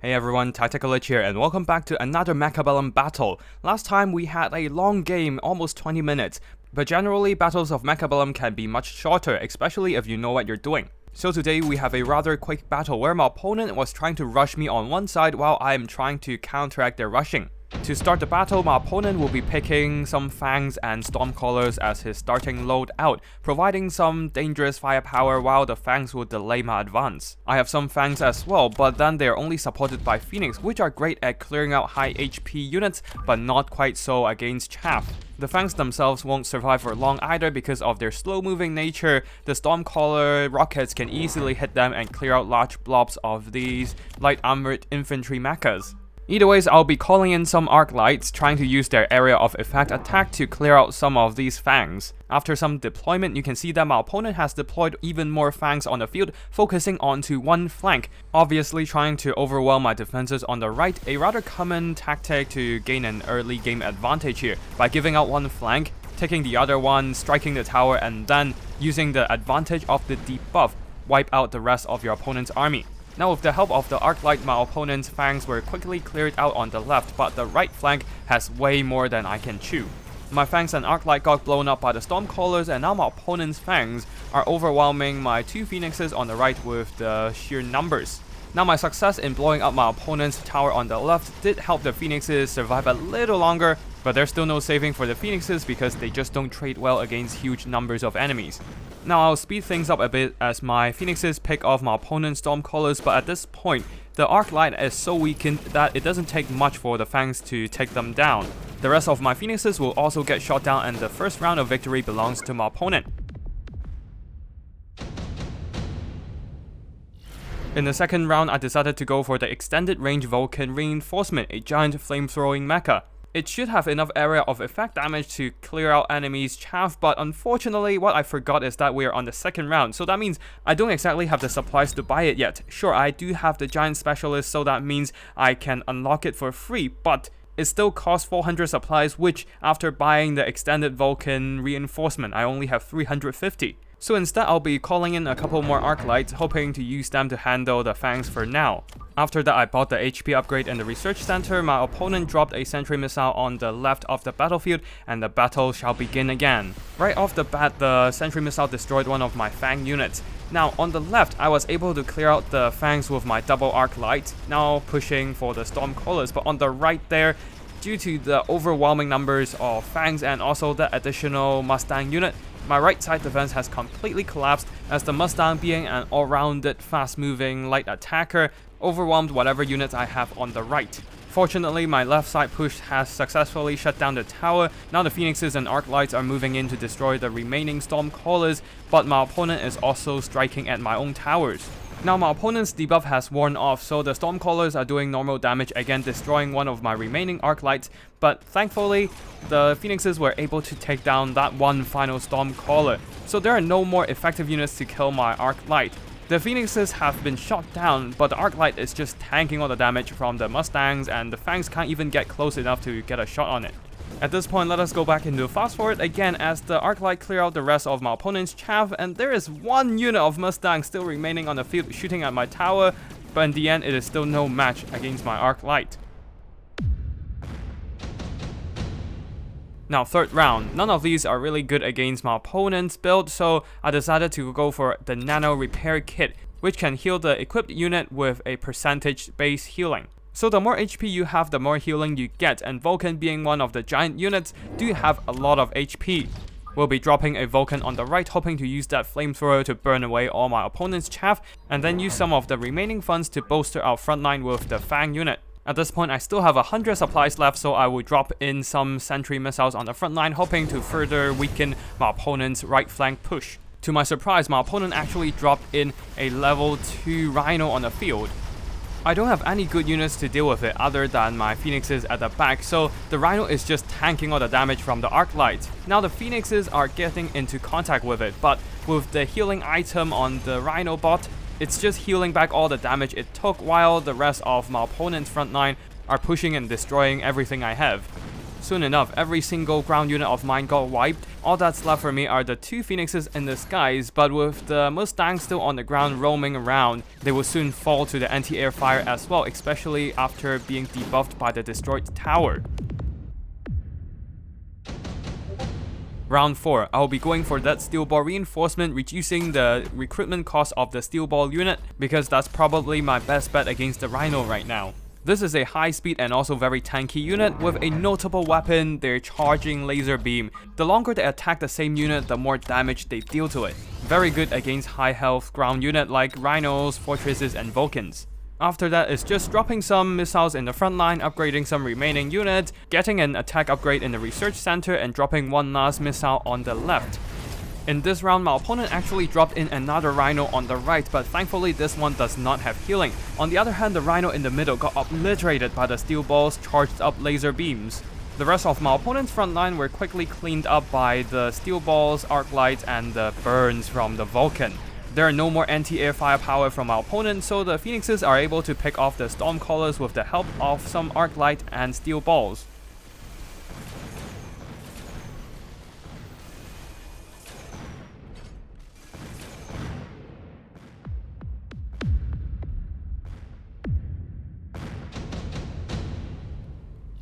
Hey everyone, Tactical here, and welcome back to another Mechabellum battle. Last time we had a long game, almost 20 minutes, but generally battles of Mechabellum can be much shorter, especially if you know what you're doing. So today we have a rather quick battle where my opponent was trying to rush me on one side while I am trying to counteract their rushing. To start the battle, my opponent will be picking some Fangs and Stormcallers as his starting loadout, providing some dangerous firepower while the Fangs will delay my advance. I have some Fangs as well, but then they are only supported by Phoenix, which are great at clearing out high HP units, but not quite so against Chaff. The Fangs themselves won't survive for long either because of their slow-moving nature. The Stormcaller rockets can easily hit them and clear out large blobs of these light armored infantry mechas. Either ways, I'll be calling in some arc lights, trying to use their area of effect attack to clear out some of these Fangs. After some deployment, you can see that my opponent has deployed even more Fangs on the field, focusing onto one flank, obviously trying to overwhelm my defenses on the right, a rather common tactic to gain an early game advantage here, by giving out one flank, taking the other one, striking the tower, and then using the advantage of the debuff, wipe out the rest of your opponent's army. Now with the help of the arc light, my opponent's Fangs were quickly cleared out on the left, but the right flank has way more than I can chew. My Fangs and arc light got blown up by the Stormcallers, and now my opponent's Fangs are overwhelming my two Phoenixes on the right with the sheer numbers. Now my success in blowing up my opponent's tower on the left did help the Phoenixes survive a little longer, but there's still no saving for the Phoenixes because they just don't trade well against huge numbers of enemies. Now I'll speed things up a bit as my Phoenixes pick off my opponent's Stormcallers, but at this point, the arc light is so weakened that it doesn't take much for the Fangs to take them down. The rest of my Phoenixes will also get shot down, and the first round of victory belongs to my opponent. In the second round, I decided to go for the extended range Vulcan reinforcement, a giant flame-throwing mecha. It should have enough area of effect damage to clear out enemies' chaff, but unfortunately what I forgot is that we are on the second round, so that means I don't exactly have the supplies to buy it yet. Sure, I do have the giant specialist, so that means I can unlock it for free, but it still costs 400 supplies, which after buying the extended Vulcan reinforcement, I only have 350. So instead, I'll be calling in a couple more arc lights, hoping to use them to handle the Fangs for now. After that, I bought the HP upgrade in the research center. My opponent dropped a sentry missile on the left of the battlefield, and the battle shall begin again. Right off the bat, the sentry missile destroyed one of my Fang units. Now on the left, I was able to clear out the Fangs with my double arc light, now pushing for the Stormcallers, but on the right there, due to the overwhelming numbers of Fangs and also the additional Mustang unit, my right side defense has completely collapsed as the Mustang, being an all-rounded fast-moving light attacker, overwhelmed whatever units I have on the right. Fortunately, my left side push has successfully shut down the tower. Now the Phoenixes and arc lights are moving in to destroy the remaining Stormcallers, but my opponent is also striking at my own towers. Now my opponent's debuff has worn off, so the Stormcallers are doing normal damage, again destroying one of my remaining arc lights, but thankfully the Phoenixes were able to take down that one final Stormcaller, so there are no more effective units to kill my arc light. The Phoenixes have been shot down, but the arc light is just tanking all the damage from the Mustangs, and the Fangs can't even get close enough to get a shot on it. At this point, let us go back into fast forward again as the arc light clear out the rest of my opponent's chaff, and there is one unit of Mustang still remaining on the field shooting at my tower, but in the end it is still no match against my arc light. Now third round, none of these are really good against my opponent's build, so I decided to go for the Nano Repair Kit, which can heal the equipped unit with a percentage-based healing. So the more HP you have, the more healing you get, and Vulcan, being one of the giant units, do have a lot of HP. We'll be dropping a Vulcan on the right, hoping to use that flamethrower to burn away all my opponent's chaff, and then use some of the remaining funds to bolster our front line with the Fang unit. At this point, I still have 100 supplies left, so I will drop in some sentry missiles on the front line, hoping to further weaken my opponent's right flank push. To my surprise, my opponent actually dropped in a level 2 Rhino on the field. I don't have any good units to deal with it other than my Phoenixes at the back, so the Rhino is just tanking all the damage from the arc light. Now the Phoenixes are getting into contact with it, but with the healing item on the Rhino bot, it's just healing back all the damage it took while the rest of my opponent's front line are pushing and destroying everything I have. Soon enough, every single ground unit of mine got wiped. All that's left for me are the 2 phoenixes in the skies, but with the Mustangs still on the ground roaming around, they will soon fall to the anti-air fire as well, especially after being debuffed by the destroyed tower. Round 4, I will be going for that steel ball reinforcement, reducing the recruitment cost of the steel ball unit, because that's probably my best bet against the Rhino right now. This is a high speed and also very tanky unit with a notable weapon, their charging laser beam. The longer they attack the same unit, the more damage they deal to it. Very good against high health ground unit like Rhinos, Fortresses and Vulcans. After that is just dropping some missiles in the front line, upgrading some remaining units, getting an attack upgrade in the research center and dropping one last missile on the left. In this round, my opponent actually dropped in another Rhino on the right, but thankfully this one does not have healing. On the other hand, the Rhino in the middle got obliterated by the steel ball's charged up laser beams. The rest of my opponent's front line were quickly cleaned up by the steel balls, arc lights and the burns from the Vulcan. There are no more anti-air firepower from our opponent, so the Phoenixes are able to pick off the Stormcallers with the help of some arc light and steel balls.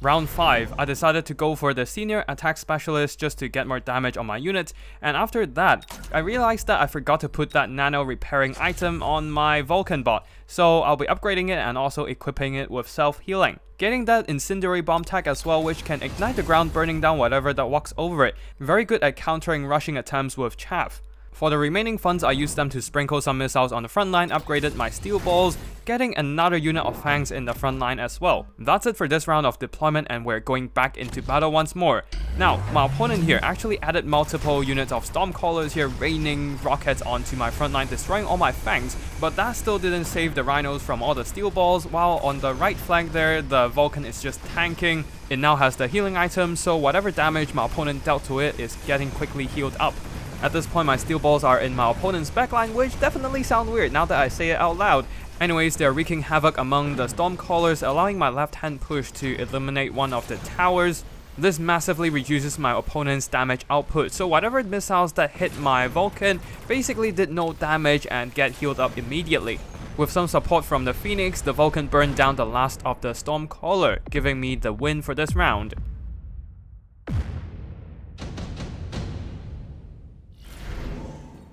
Round 5, I decided to go for the Senior Attack Specialist just to get more damage on my unit, and after that, I realized that I forgot to put that nano repairing item on my Vulcan bot, so I'll be upgrading it and also equipping it with self-healing. Getting that Incendiary Bomb tag as well, which can ignite the ground, burning down whatever that walks over it. Very good at countering rushing attempts with chaff. For the remaining funds, I used them to sprinkle some missiles on the front line, upgraded my steel balls, getting another unit of fangs in the front line as well. That's it for this round of deployment and we're going back into battle once more. Now, my opponent here actually added multiple units of Stormcallers here, raining rockets onto my front line, destroying all my fangs, but that still didn't save the Rhinos from all the steel balls, while on the right flank there, the Vulcan is just tanking. It now has the healing item, so whatever damage my opponent dealt to it is getting quickly healed up. At this point, my steel balls are in my opponent's backline, which definitely sound weird now that I say it out loud. Anyways, they're wreaking havoc among the Stormcallers, allowing my left-hand push to eliminate one of the towers. This massively reduces my opponent's damage output, so whatever missiles that hit my Vulcan basically did no damage and get healed up immediately. With some support from the Phoenix, the Vulcan burned down the last of the Stormcaller, giving me the win for this round.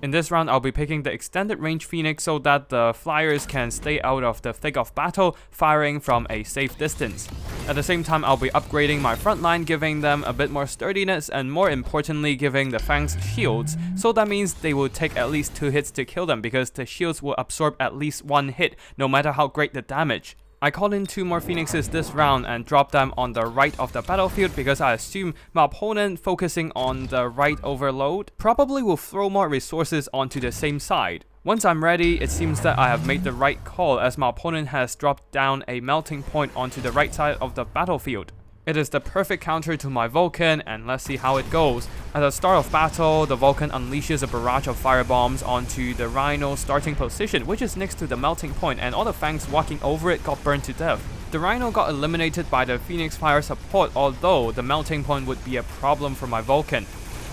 In this round, I'll be picking the extended range Phoenix so that the flyers can stay out of the thick of battle, firing from a safe distance. At the same time, I'll be upgrading my front line, giving them a bit more sturdiness and more importantly giving the fangs shields, so that means they will take at least 2 hits to kill them because the shields will absorb at least 1 hit, no matter how great the damage. I called in 2 more Phoenixes this round and dropped them on the right of the battlefield because I assume my opponent focusing on the right overload probably will throw more resources onto the same side. Once I'm ready, it seems that I have made the right call as my opponent has dropped down a melting point onto the right side of the battlefield. It is the perfect counter to my Vulcan, and let's see how it goes. At the start of battle, the Vulcan unleashes a barrage of firebombs onto the Rhino's starting position, which is next to the melting point, and all the fangs walking over it got burned to death. The Rhino got eliminated by the Phoenix fire support, although the melting point would be a problem for my Vulcan.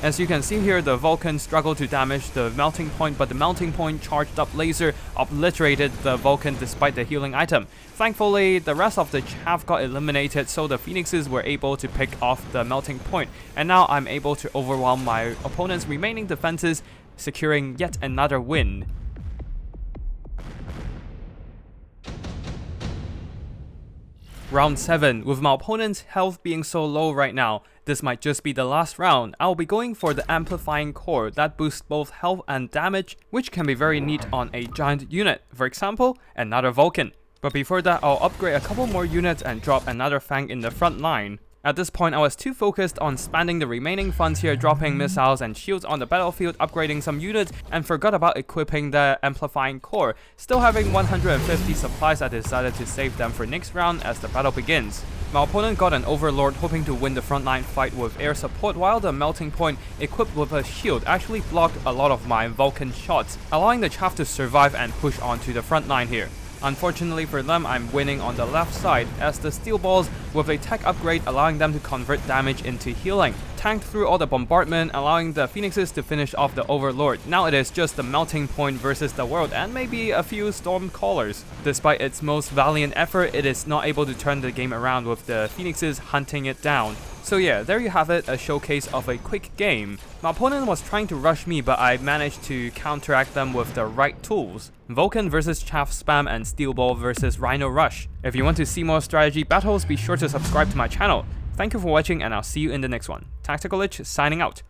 As you can see here, the Vulcan struggled to damage the melting point, but the melting point charged up laser obliterated the Vulcan despite the healing item. Thankfully, the rest of the chaff got eliminated, so the Phoenixes were able to pick off the melting point, and now I'm able to overwhelm my opponent's remaining defenses, securing yet another win. Round 7, with my opponent's health being so low right now, this might just be the last round. I'll be going for the amplifying core that boosts both health and damage, which can be very neat on a giant unit, for example, another Vulcan. But before that, I'll upgrade a couple more units and drop another fang in the front line. At this point, I was too focused on spending the remaining funds here, dropping missiles and shields on the battlefield, upgrading some units, and forgot about equipping the amplifying core. Still having 150 supplies, I decided to save them for next round as the battle begins. My opponent got an Overlord hoping to win the frontline fight with air support, while the melting point equipped with a shield actually blocked a lot of my Vulcan shots, allowing the chaff to survive and push onto the front line here. Unfortunately for them, I'm winning on the left side as the steel balls with a tech upgrade allowing them to convert damage into healing. Tanked through all the bombardment, allowing the phoenixes to finish off the overlord. Now it is just the melting point versus the world and maybe a few storm callers. Despite its most valiant effort, it is not able to turn the game around with the phoenixes hunting it down. So yeah, there you have it, a showcase of a quick game. My opponent was trying to rush me, but I managed to counteract them with the right tools. Vulcan versus Chaff Spam and Steel Ball versus Rhino Rush. If you want to see more strategy battles, be sure to subscribe to my channel. Thank you for watching and I'll see you in the next one. Tactical Lich signing out.